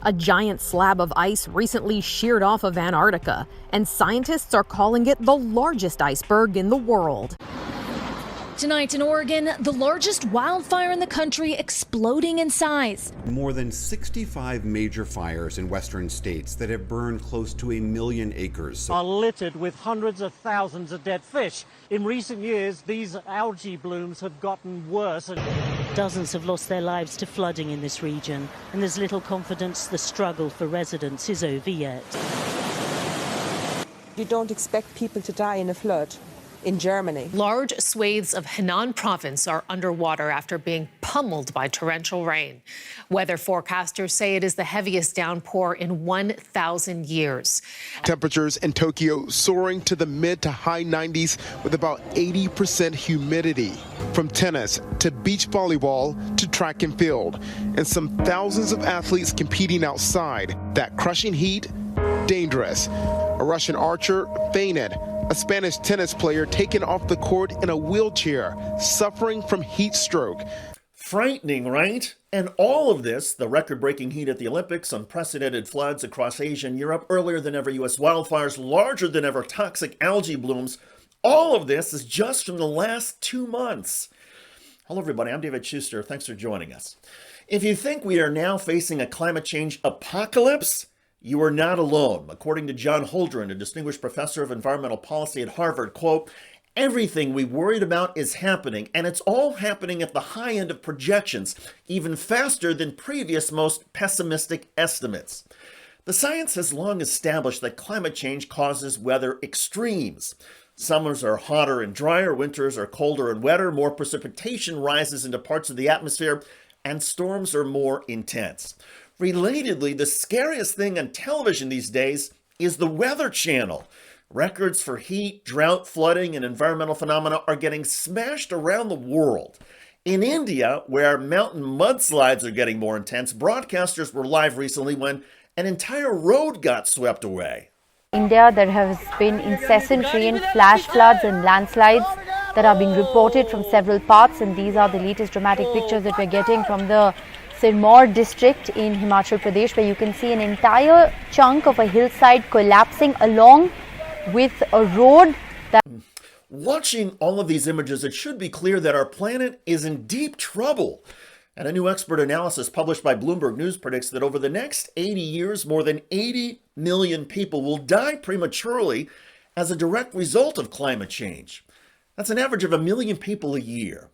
A giant slab of ice recently sheared off of Antarctica, and scientists are calling it the largest iceberg in the world. Tonight in Oregon, the largest wildfire in the country exploding in size. More than 65 major fires in western states that have burned close to 1 million acres are littered with hundreds of thousands of dead fish. In recent years, these algae blooms have gotten worse. Dozens have lost their lives to flooding in this region, and there's little confidence the struggle for residents is over yet. You don't expect people to die in a flood. In Germany. Large swathes of Henan province are underwater after being pummeled by torrential rain. Weather forecasters say it is the heaviest downpour in 1,000 years. Temperatures in Tokyo soaring to the mid to high 90s with about 80% humidity. From tennis to beach volleyball to track and field. And some thousands of athletes competing outside. That crushing heat, dangerous. A Russian archer fainted. A Spanish tennis player taken off the court in a wheelchair, suffering from heat stroke. Frightening, right? And all of this, the record-breaking heat at the Olympics, unprecedented floods across Asia and Europe, earlier than ever U.S. wildfires, larger than ever toxic algae blooms, all of this is just from the last 2 months. Hello, everybody. I'm David Shuster. Thanks for joining us. If you think we are now facing a climate change apocalypse, you are not alone. According to John Holdren, a distinguished professor of environmental policy at Harvard, quote, everything we worried about is happening, and it's all happening at the high end of projections, even faster than previous most pessimistic estimates. The science has long established that climate change causes weather extremes. Summers are hotter and drier, winters are colder and wetter, more precipitation rises into parts of the atmosphere, and storms are more intense. Relatedly, the scariest thing on television these days is the Weather Channel. Records for heat, drought, flooding, and environmental phenomena are getting smashed around the world. In India, where mountain mudslides are getting more intense, broadcasters were live recently when an entire road got swept away. India, there has been incessant rain, flash floods and landslides that are being reported from several parts, and these are the latest dramatic pictures that we're getting from the Sirmaur district in Himachal Pradesh, where you can see an entire chunk of a hillside collapsing along with a road that... Watching all of these images, it should be clear that our planet is in deep trouble. And a new expert analysis published by Bloomberg News predicts that over the next 80 years, more than 80 million people will die prematurely as a direct result of climate change. That's an average of 1 million people a year.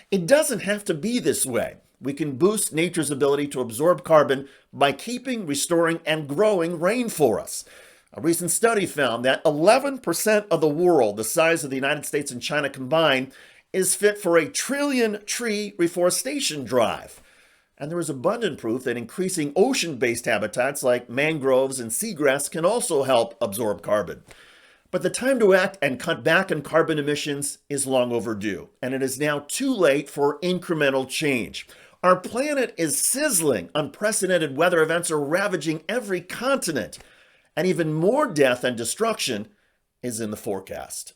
It doesn't have to be this way. We can boost nature's ability to absorb carbon by keeping, restoring, and growing rain for us. A recent study found that 11% of the world, the size of the United States and China combined, is fit for a 1 trillion tree reforestation drive. And there is abundant proof that increasing ocean-based habitats like mangroves and seagrass can also help absorb carbon. But the time to act and cut back on carbon emissions is long overdue, and it is now too late for incremental change. Our planet is sizzling. Unprecedented weather events are ravaging every continent, and even more death and destruction is in the forecast.